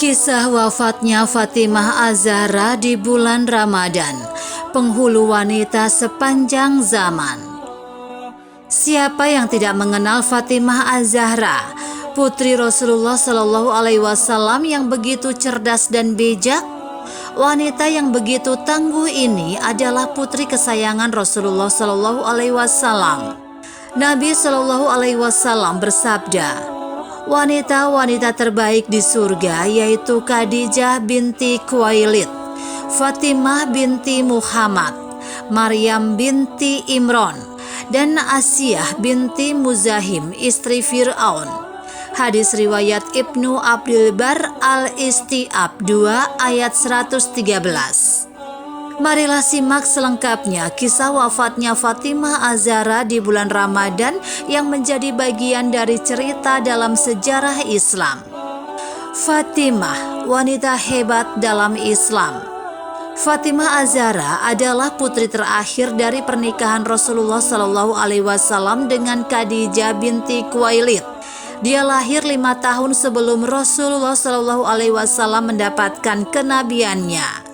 Kisah wafatnya Fatimah Az-Zahra di bulan Ramadan, penghulu wanita sepanjang zaman. Siapa yang tidak mengenal Fatimah Az-Zahra, putri Rasulullah Shallallahu Alaihi Wasallam yang begitu cerdas dan bijak? Wanita yang begitu tangguh ini adalah putri kesayangan Rasulullah Shallallahu Alaihi Wasallam. Nabi Shallallahu Alaihi Wasallam bersabda, wanita-wanita terbaik di surga yaitu Khadijah binti Khuwailid, Fatimah binti Muhammad, Maryam binti Imran, dan Asiyah binti Muzahim istri Fir'aun. Hadis riwayat Ibnu Abdul Bar Al-Istiab 2 ayat 113. Marilah simak selengkapnya kisah wafatnya Fatimah Az-Zahra di bulan Ramadan yang menjadi bagian dari cerita dalam sejarah Islam. Fatimah, wanita hebat dalam Islam. Fatimah Az-Zahra adalah putri terakhir dari pernikahan Rasulullah Shallallahu Alaihi Wasallam dengan Khadijah binti Khuwailid. Dia lahir 5 tahun sebelum Rasulullah Shallallahu Alaihi Wasallam mendapatkan kenabiannya.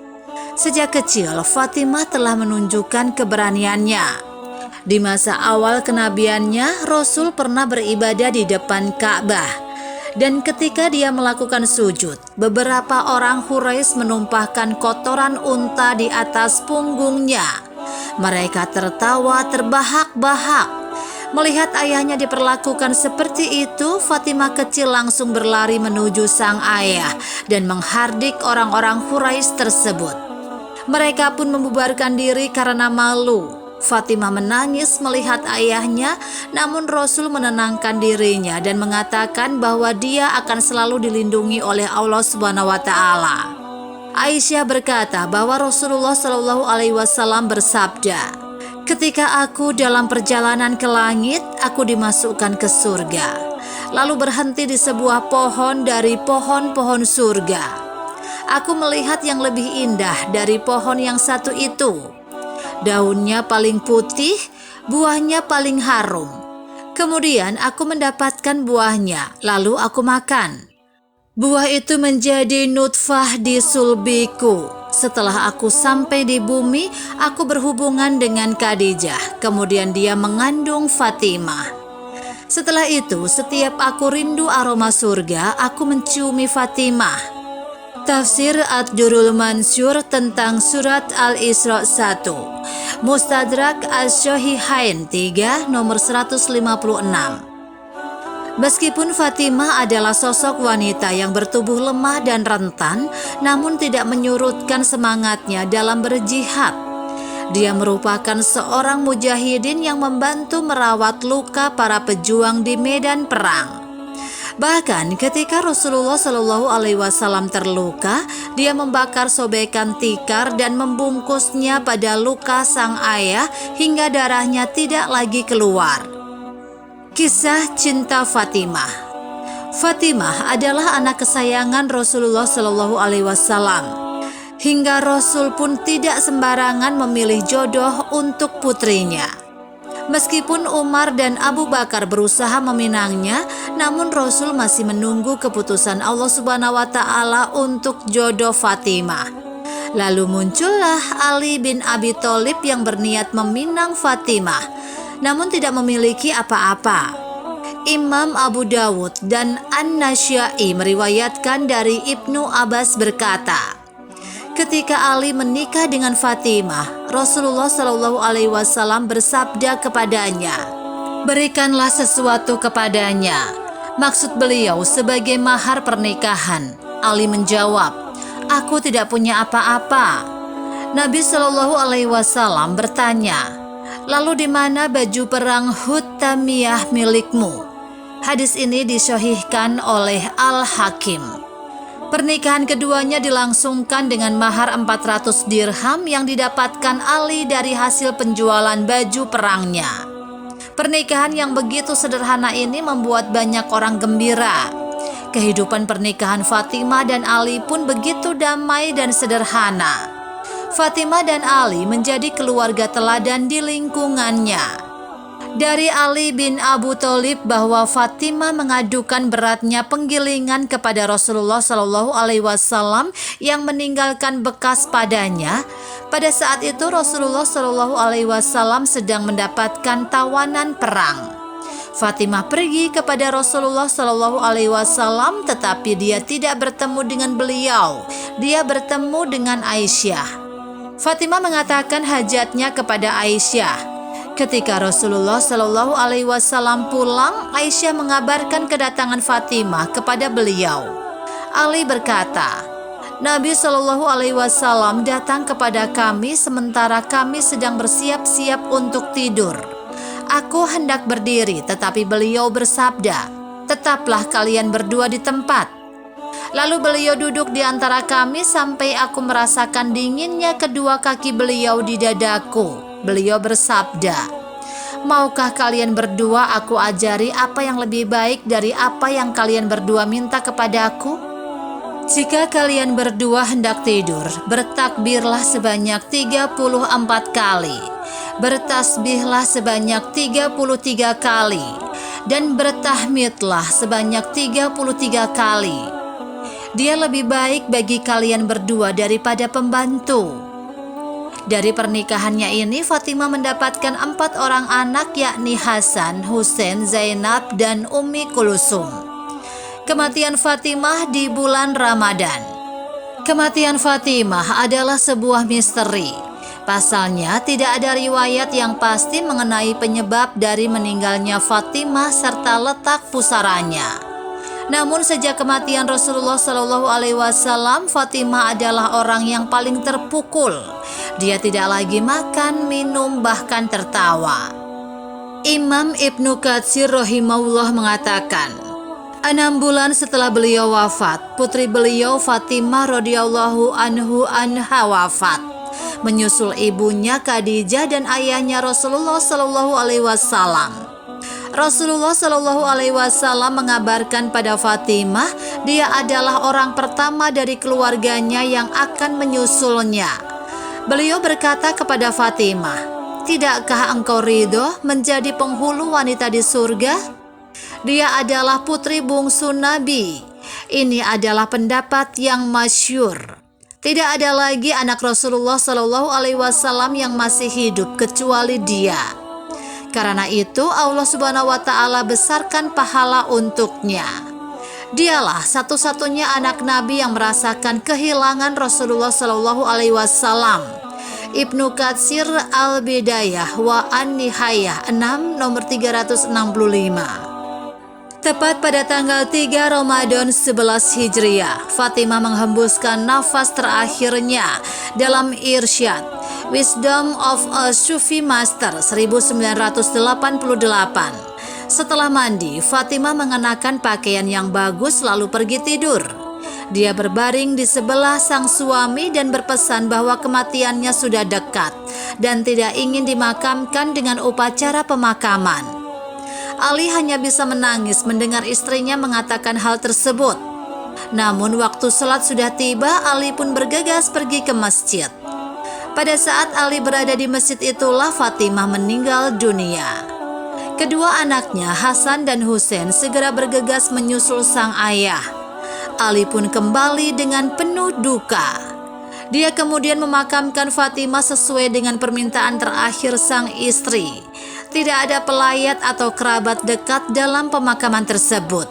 Sejak kecil, Fatimah telah menunjukkan keberaniannya. Di masa awal kenabiannya, Rasul pernah beribadah di depan Ka'bah. Dan ketika dia melakukan sujud, beberapa orang Quraisy menumpahkan kotoran unta di atas punggungnya. Mereka tertawa terbahak-bahak. Melihat ayahnya diperlakukan seperti itu, Fatimah kecil langsung berlari menuju sang ayah dan menghardik orang-orang Quraisy tersebut. Mereka pun membubarkan diri karena malu. Fatimah menangis melihat ayahnya, namun Rasul menenangkan dirinya dan mengatakan bahwa dia akan selalu dilindungi oleh Allah Subhanahu wa Ta'ala. Aisyah berkata bahwa Rasulullah Shallallahu Alaihi Wasallam bersabda, "Ketika aku dalam perjalanan ke langit, aku dimasukkan ke surga, lalu berhenti di sebuah pohon dari pohon-pohon surga. Aku melihat yang lebih indah dari pohon yang satu itu. Daunnya paling putih, buahnya paling harum. Kemudian aku mendapatkan buahnya, lalu aku makan. Buah itu menjadi nutfah di sulbiku. Setelah aku sampai di bumi, aku berhubungan dengan Khadijah. Kemudian dia mengandung Fatimah. Setelah itu, setiap aku rindu aroma surga, aku menciumi Fatimah." Tafsir Ad-Durrul Mansur tentang surat Al-Isra 1, Mustadrak Asy-Syahihain 3 nomor 156. Meskipun Fatimah adalah sosok wanita yang bertubuh lemah dan rentan, namun tidak menyurutkan semangatnya dalam berjihad. Dia merupakan seorang mujahidin yang membantu merawat luka para pejuang di medan perang. Bahkan ketika Rasulullah Shallallahu Alaihi Wasallam terluka, dia membakar sobekan tikar dan membungkusnya pada luka sang ayah hingga darahnya tidak lagi keluar. Kisah cinta Fatimah. Fatimah adalah anak kesayangan Rasulullah Shallallahu Alaihi Wasallam. Hingga Rasul pun tidak sembarangan memilih jodoh untuk putrinya. Meskipun Umar dan Abu Bakar berusaha meminangnya, namun Rasul masih menunggu keputusan Allah Subhanahu wa Ta'ala untuk jodoh Fatimah. Lalu muncullah Ali bin Abi Thalib yang berniat meminang Fatimah, namun tidak memiliki apa-apa. Imam Abu Dawud dan An-Nasyai meriwayatkan dari Ibnu Abbas berkata, ketika Ali menikah dengan Fatimah, Rasulullah Shallallahu Alaihi Wasallam bersabda kepadanya, "Berikanlah sesuatu kepadanya." Maksud beliau sebagai mahar pernikahan. Ali menjawab, "Aku tidak punya apa-apa." Nabi Shallallahu Alaihi Wasallam bertanya, "Lalu di mana baju perang Huttamiyah milikmu?" Hadis ini disahihkan oleh Al-Hakim. Pernikahan keduanya dilangsungkan dengan mahar 400 dirham yang didapatkan Ali dari hasil penjualan baju perangnya. Pernikahan yang begitu sederhana ini membuat banyak orang gembira. Kehidupan pernikahan Fatimah dan Ali pun begitu damai dan sederhana. Fatimah dan Ali menjadi keluarga teladan di lingkungannya. Dari Ali bin Abu Thalib bahwa Fatimah mengadukan beratnya penggilingan kepada Rasulullah Shallallahu Alaihi Wasallam yang meninggalkan bekas padanya. Pada saat itu Rasulullah Shallallahu Alaihi Wasallam sedang mendapatkan tawanan perang. Fatimah pergi kepada Rasulullah Shallallahu Alaihi Wasallam, tetapi dia tidak bertemu dengan beliau. Dia bertemu dengan Aisyah. Fatimah mengatakan hajatnya kepada Aisyah. Ketika Rasulullah Shallallahu Alaihi Wasallam pulang, Aisyah mengabarkan kedatangan Fatimah kepada beliau. Ali berkata, Nabi Shallallahu Alaihi Wasallam datang kepada kami sementara kami sedang bersiap-siap untuk tidur. Aku hendak berdiri, tetapi beliau bersabda, tetaplah kalian berdua di tempat. Lalu beliau duduk di antara kami sampai aku merasakan dinginnya kedua kaki beliau di dadaku. Beliau bersabda, maukah kalian berdua aku ajari apa yang lebih baik dari apa yang kalian berdua minta kepadaku? Jika kalian berdua hendak tidur, bertakbirlah sebanyak 34 kali, bertasbihlah sebanyak 33 kali, dan bertahmidlah sebanyak 33 kali. Dia lebih baik bagi kalian berdua daripada pembantu. Dari pernikahannya ini, Fatimah mendapatkan 4 orang anak, yakni Hasan, Husain, Zainab, dan Ummi Kulsum. Kematian Fatimah di bulan Ramadan. Kematian Fatimah adalah sebuah misteri. Pasalnya, tidak ada riwayat yang pasti mengenai penyebab dari meninggalnya Fatimah serta letak pusaranya. Namun sejak kematian Rasulullah Shallallahu Alaihi Wasallam, Fatimah adalah orang yang paling terpukul. Dia tidak lagi makan, minum, bahkan tertawa. Imam Ibnu Katsir rahimahullah mengatakan, 6 bulan setelah beliau wafat, putri beliau Fatimah radhiyallahu anha wafat, menyusul ibunya Khadijah dan ayahnya Rasulullah Shallallahu Alaihi Wasallam. Rasulullah Shallallahu Alaihi Wasallam mengabarkan pada Fatimah, dia adalah orang pertama dari keluarganya yang akan menyusulnya. Beliau berkata kepada Fatimah, tidakkah engkau ridho menjadi penghulu wanita di surga? Dia adalah putri bungsu Nabi. Ini adalah pendapat yang masyhur. Tidak ada lagi anak Rasulullah Shallallahu Alaihi Wasallam yang masih hidup kecuali dia. Karena itu Allah Subhanahu wa Ta'ala besarkan pahala untuknya. Dialah satu-satunya anak Nabi yang merasakan kehilangan Rasulullah Shallallahu Alaihi Wasallam. Ibnu Katsir Al-Bidayah wa An-Nihayah 6 nomor 365. Tepat pada tanggal 3 Ramadan 11 Hijriah, Fatimah menghembuskan nafas terakhirnya dalam Irsyad Wisdom of a Sufi Master 1988. Setelah mandi, Fatimah mengenakan pakaian yang bagus lalu pergi tidur. Dia berbaring di sebelah sang suami dan berpesan bahwa kematiannya sudah dekat dan tidak ingin dimakamkan dengan upacara pemakaman. Ali hanya bisa menangis mendengar istrinya mengatakan hal tersebut. Namun waktu sholat sudah tiba, Ali pun bergegas pergi ke masjid. Pada saat Ali berada di masjid itulah Fatimah meninggal dunia. Kedua anaknya Hasan dan Husain segera bergegas menyusul sang ayah. Ali pun kembali dengan penuh duka. Dia kemudian memakamkan Fatimah sesuai dengan permintaan terakhir sang istri. Tidak ada pelayat atau kerabat dekat dalam pemakaman tersebut.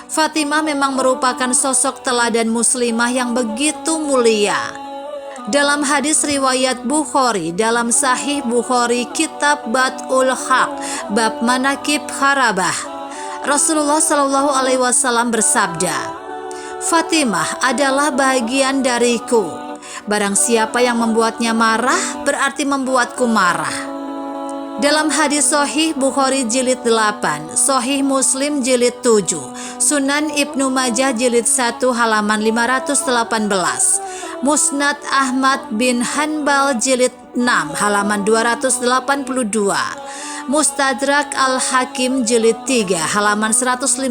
Fatimah memang merupakan sosok teladan muslimah yang begitu mulia. Dalam hadis riwayat Bukhari dalam Sahih Bukhari Kitab Bad'ul Haq bab Manakib Harabah, Rasulullah Shallallahu Alaihi Wasallam bersabda, Fatimah adalah bagian dariku. Barang siapa yang membuatnya marah berarti membuatku marah. Dalam hadis Sahih Bukhari jilid 8, Sahih Muslim jilid 7, Sunan Ibnu Majah jilid 1 halaman 518, Musnad Ahmad bin Hanbal jilid 6 halaman 282, Mustadrak Al-Hakim jilid 3 halaman 156.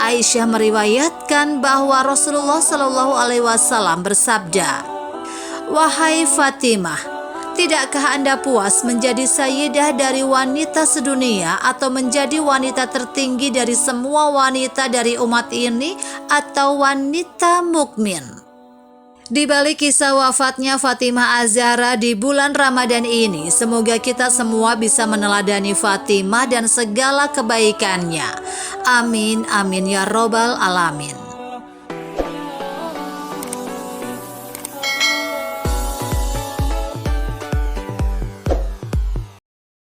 Aisyah meriwayatkan bahwa Rasulullah Shallallahu Alaihi Wasallam bersabda, wahai Fatimah, Tidakkah Anda puas menjadi sayyidah dari wanita sedunia atau menjadi wanita tertinggi dari semua wanita dari umat ini atau wanita mukmin? Di balik kisah wafatnya Fatimah Az-Zahra di bulan Ramadan ini, semoga kita semua bisa meneladani Fatimah dan segala kebaikannya. Amin, amin ya robbal alamin.